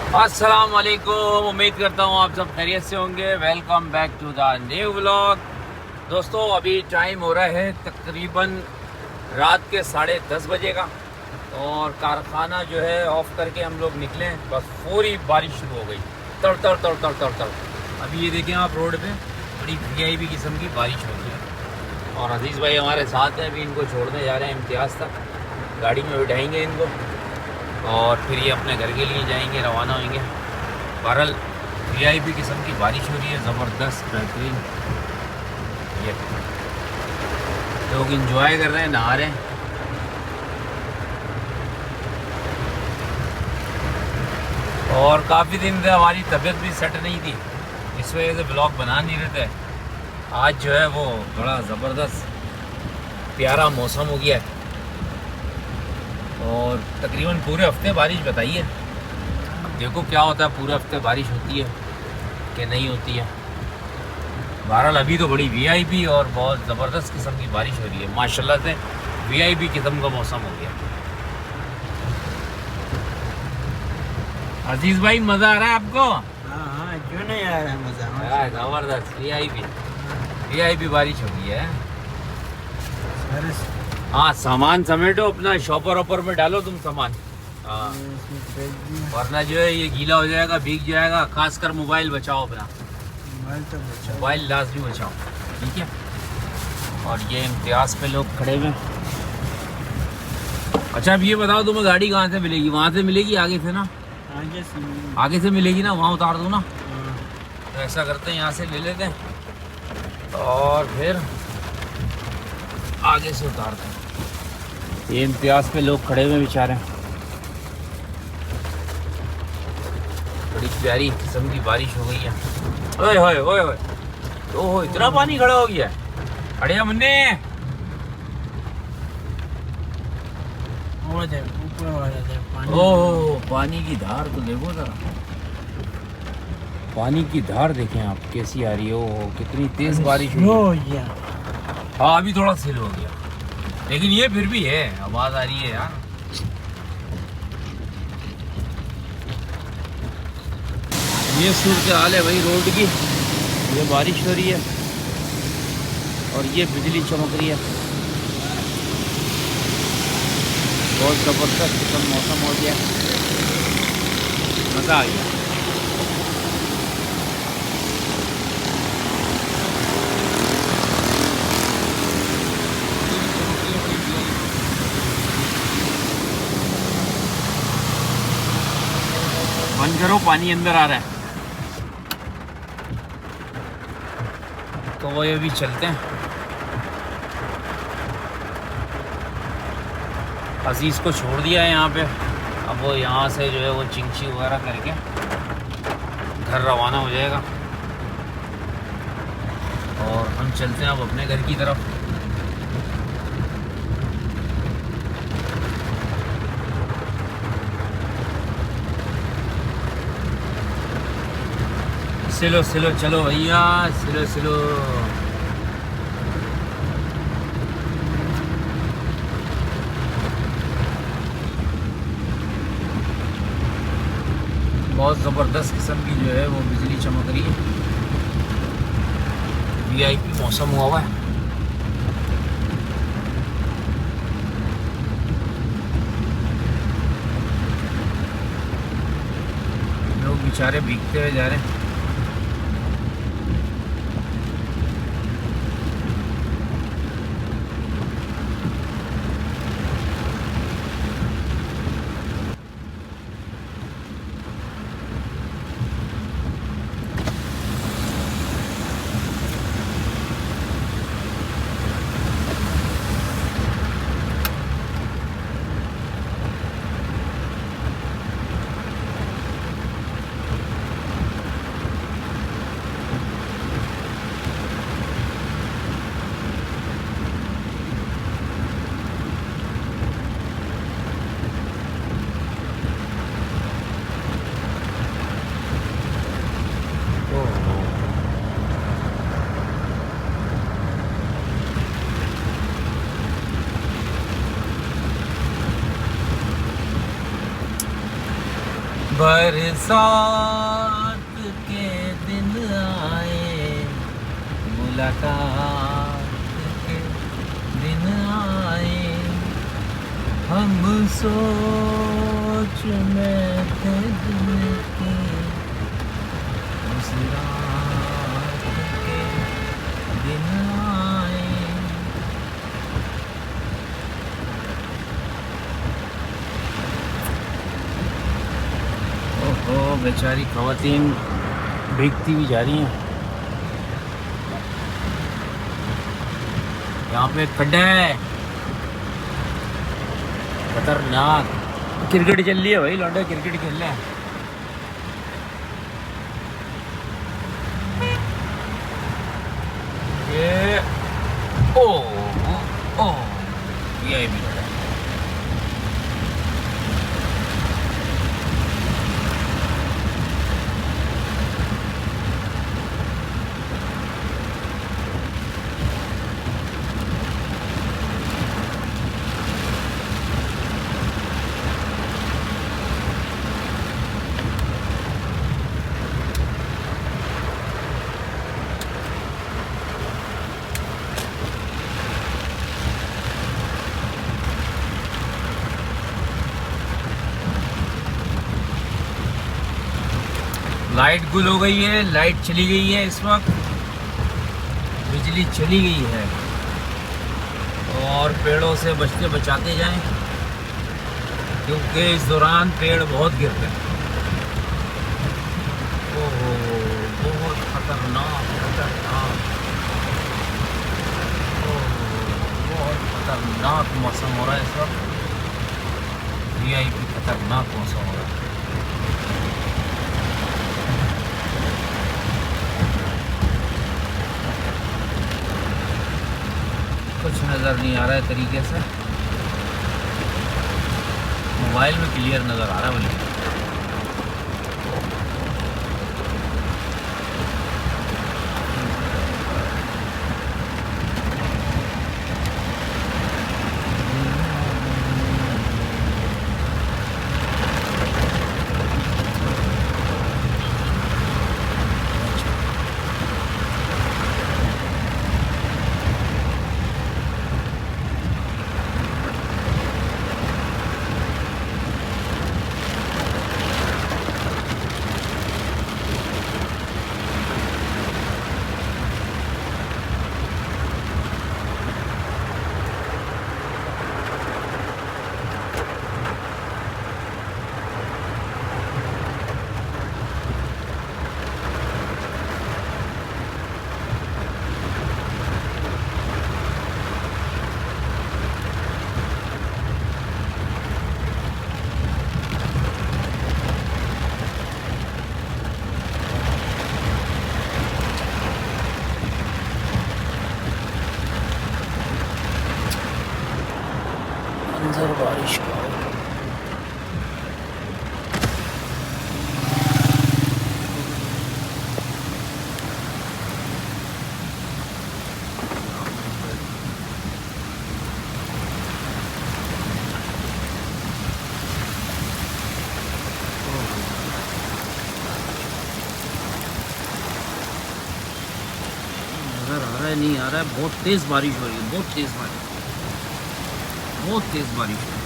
अस्सलाम वालेकुम। उम्मीद करता हूँ आप सब खैरियत से होंगे। Welcome back to the new vlog. दोस्तों अभी टाइम हो रहा है तकरीबन रात के 10:30 बजे का, और कारखाना जो है ऑफ करके हम लोग निकले। बस पूरी बारिश शुरू हो गई, तड़ तड़ तड़ तड़ तड़ तड़। अभी ये देखें आप, रोड पे बड़ी वीआईपी किस्म की बारिश हो रही है। और अजीज़ भाई हमारे साथ हैं, अभी इनको छोड़ने जा रहे हैं इम्तियाज़ तक। गाड़ी में बिठाएंगे इनको और फिर ये अपने घर के लिए जाएंगे, रवाना होंगे। बहरहाल वीआईपी किस्म की बारिश हो रही है, ज़बरदस्त बेहतरीन। ये लोग इंजॉय कर रहे हैं, नहा रहे हैं। और काफ़ी दिन से हमारी तबीयत भी सेट नहीं थी, इस वजह से ब्लॉग बना नहीं रहे थे। आज जो है वो बड़ा ज़बरदस्त प्यारा मौसम हो गया है, और तकरीबन पूरे हफ्ते बारिश बताई है। अब देखो क्या होता है, पूरे हफ्ते बारिश होती है कि नहीं होती है। बहरहाल अभी तो बड़ी वीआईपी और बहुत ज़बरदस्त किस्म की बारिश हो रही है, माशाल्लाह से वीआईपी किस्म का मौसम हो गया। अजीज़ भाई मज़ा आ रहा है आपको? हाँ, क्यों नहीं आ रहा है मज़ा? ज़बरदस्त वीआईपी बारिश हो गई है। हाँ, सामान समेटो अपना, शॉपर वॉपर में डालो तुम सामान। हाँ, वरना जो है ये गीला हो जाएगा, भीग जाएगा। खासकर मोबाइल बचाओ अपना, मोबाइल लाजमी बचाओ, ठीक है। और ये इम्तियाज़ पे लोग खड़े हुए। अच्छा अब ये बताओ तुम्हें गाड़ी कहाँ से मिलेगी? वहाँ से मिलेगी, आगे से ना? आगे से मिलेगी ना, वहाँ उतार दो ना। तो ऐसा करते हैं, यहाँ से ले लेते हैं और फिर आगे से उतारते हैं। ये इम्तियाज़ पे लोग खड़े हुए बेचारे। बड़ी प्यारी किस्म की बारिश हो गई है। ओए होए ओए होए, ओह इतना पानी खड़ा हो गया है। अरे मुन्ने, ओह पानी की धार तो देखो जरा, पानी की धार देखें आप कैसी आ रही है। ओह कितनी तेज बारिश हुई है। हाँ अभी थोड़ा सिल हो गया, लेकिन ये फिर भी है, आवाज़ आ रही है यार। ये सूरत हाल है भाई रोड की। ये बारिश हो रही है और ये बिजली चमक रही है। बहुत ज़बरदस्त किस्म मौसम हो गया, मज़ा आ गया। बंद करो, पानी अंदर आ रहा है। तो वो अभी चलते हैं। अजीज़ को छोड़ दिया है यहाँ पे, अब वो यहाँ से जो है वो चिंची वगैरह करके घर रवाना हो जाएगा और हम चलते हैं अब अपने घर की तरफ। सिलो सिलो चलो भैया, सिलो सिलो। बहुत ज़बरदस्त किस्म की जो है वो बिजली चमक रही है। वीआईपी मौसम हुआ है। लोग बेचारे भीगते हुए जा रहे हैं। बरसात के दिन आए, मुलाकात के दिन आए, हम सोच में थे दिल की, उस रात के दिन आए। ओहो, बेचारी खवातीन भीगती भी जा रही हैं। यहाँ पे खड्डा है खतरनाक। क्रिकेट चल रही है भाई, लौंडे क्रिकेट खेल रहे हैं। ये ओ ओ ये भी लाइट गुल हो गई है, लाइट चली गई है। इस वक्त बिजली चली गई है और पेड़ों से बचते बचाते जाएं, क्योंकि इस दौरान पेड़ बहुत गिरते हैं। ओहो, बहुत खतरनाक खतरनाक, बहुत खतरनाक मौसम हो रहा है इस वक्त। वीआईपी खतरनाक मौसम हो रहा है। कुछ नज़र नहीं आ रहा है तरीके से, मोबाइल में क्लियर नज़र आ रहा है बोलिए। मंजर बारिश का नजर आ रहा है, नहीं आ रहा है। बहुत तेज बारिश हो रही है, बहुत तेज बारिश, बहुत तेज बारिश है।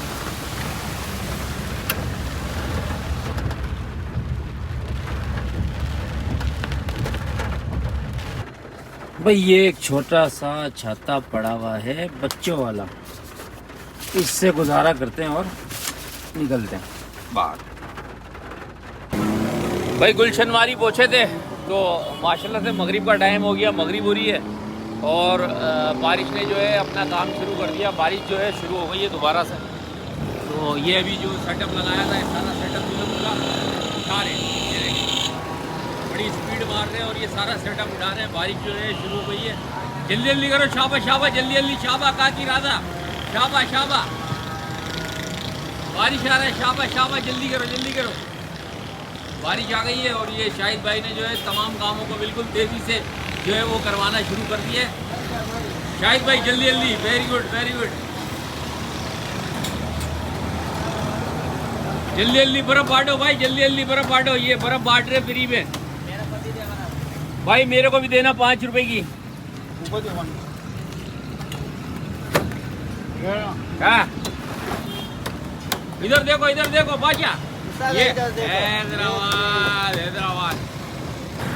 भाई ये एक छोटा सा छाता पड़ा हुआ है बच्चों वाला, इससे गुजारा करते हैं और निकलते हैं बाहर। भाई गुलशनवारी पहुंचे थे तो माशाल्लाह से मगरिब का टाइम हो गया, मगरिब हो रही है और बारिश ने जो है अपना काम शुरू कर दिया। बारिश जो है शुरू हो गई है दोबारा से। तो ये अभी जो सेटअप लगाया था, सारा सेटअप जो है पूरा उठा रहे हैं, ये देखिए बड़ी स्पीड मार रहे हैं और ये सारा सेटअप उठा रहे हैं। बारिश जो है शुरू हो गई है, जल्दी जल्दी करो, शाबा शाबा, जल्दी जल्दी शाबा, का की राधा, शाबा शाबा, बारिश आ रहा है, शाबा शाबा, जल्दी करो जल्दी करो। बारिश आ गई है और ये शाहिद भाई ने जो है तमाम कामों को बिल्कुल तेज़ी से जो है वो करवाना शुरू कर दिया है। शाहिद भाई जल्दी जल्दी, वेरी गुड वेरी गुड। जल्दी जल्दी बर्फ बांटो भाई, जल्दी जल्दी बर्फ बांटो। ये बर्फ बांट रहे फ्री में। भाई मेरे को भी देना 5 रुपए की। हाँ इधर देखो बादशाह, ये हैदराबाद।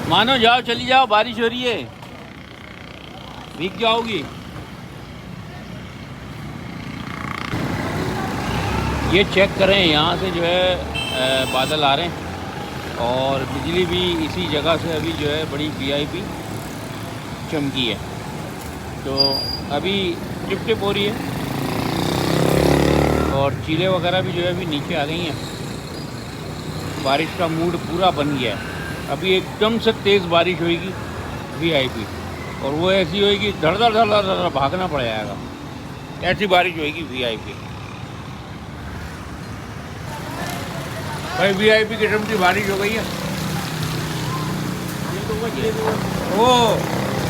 मानो जाओ, चली जाओ, बारिश हो रही है, भीग जाओगी। ये चेक करें, यहाँ से जो है बादल आ रहे हैं और बिजली भी इसी जगह से अभी जो है बड़ी वीआईपी चमकी है। तो अभी टिप टिप हो रही है और चीलें वगैरह भी जो है अभी नीचे आ गई हैं। बारिश का मूड पूरा बन गया है। अभी एकदम से तेज़ बारिश होगी वीआईपी, और वो ऐसी होगी धड़ धड़ धड़ धड़ भागना पड़ जाएगा। ऐसी बारिश होगी वीआईपी। भाई वीआईपी किस्म की बारिश हो गई है। ओ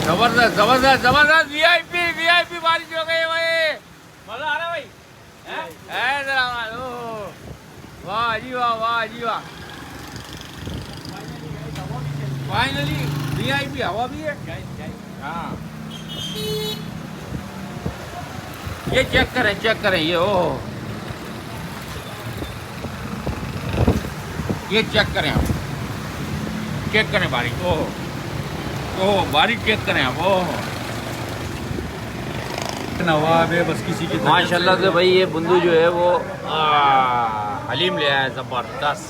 जबरदस्त जबरदस्त जबरदस्त वीआईपी बारिश हो गई है भाई। मजा आ रहा है भाई। हैदराबाद, ओ वाह जी वाह, वाह जी वाह। फाइनली वीआईपी हवा भी है। हाँ ये चेक करें ये, ओह ये चेक करें आप, चेक करें बारिश। ओह बारिश चेक करें आप। ओह नवाब है बस किसी की माशाल्लाह से भाई। ये बंधु जो है वो हलीम ले आया है, ज़बरदस्त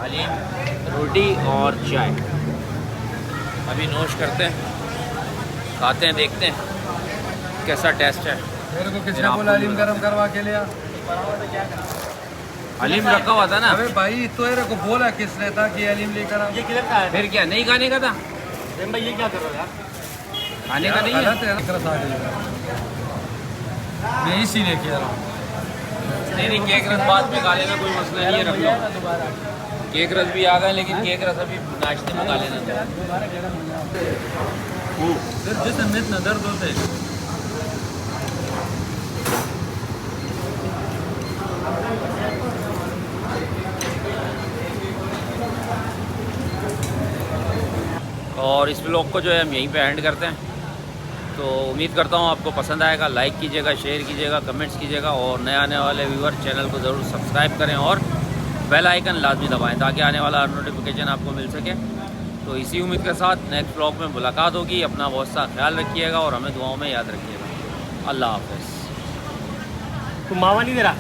हलीम, रोटी और चाय। अभी नोश करते हैं, खाते हैं, देखते हैं कैसा टेस्ट है। मेरे को किसने बोला हलीम गरम करवा के लिया? हलीम रखा हुआ था ना। अबे भाई तेरे को बोला किसने था कि हलीम लेकर आ? ये किधर का है? फिर क्या नहीं खाने का था? भाई ये क्या कर रहा है यार? खाने का नहीं है। मैं इसीलिए कह रहा हूँ। नहीं केक रस बाद में खा लेना, कोई मसला नहीं है, रख लो। केक रस भी आ गए, लेकिन केक रस अभी नाश्ते में खा लेना। जिससे में इतना दर्द होता है। और इस व्लॉग को जो है हम यहीं पे एंड करते हैं। तो उम्मीद करता हूँ आपको पसंद आएगा। लाइक कीजिएगा, शेयर कीजिएगा, कमेंट्स कीजिएगा, और नए आने वाले व्यूअर चैनल को ज़रूर सब्सक्राइब करें और बेल आइकन लाजमी दबाएं ताकि आने वाला नोटिफिकेशन आपको मिल सके। तो इसी उम्मीद के साथ नेक्स्ट व्लॉग में मुलाकात होगी। अपना बहुत सा ख्याल रखिएगा और हमें दुआओं में याद रखिएगा। अल्लाह हाफ़िज़। तू मावा नहीं दे रहा?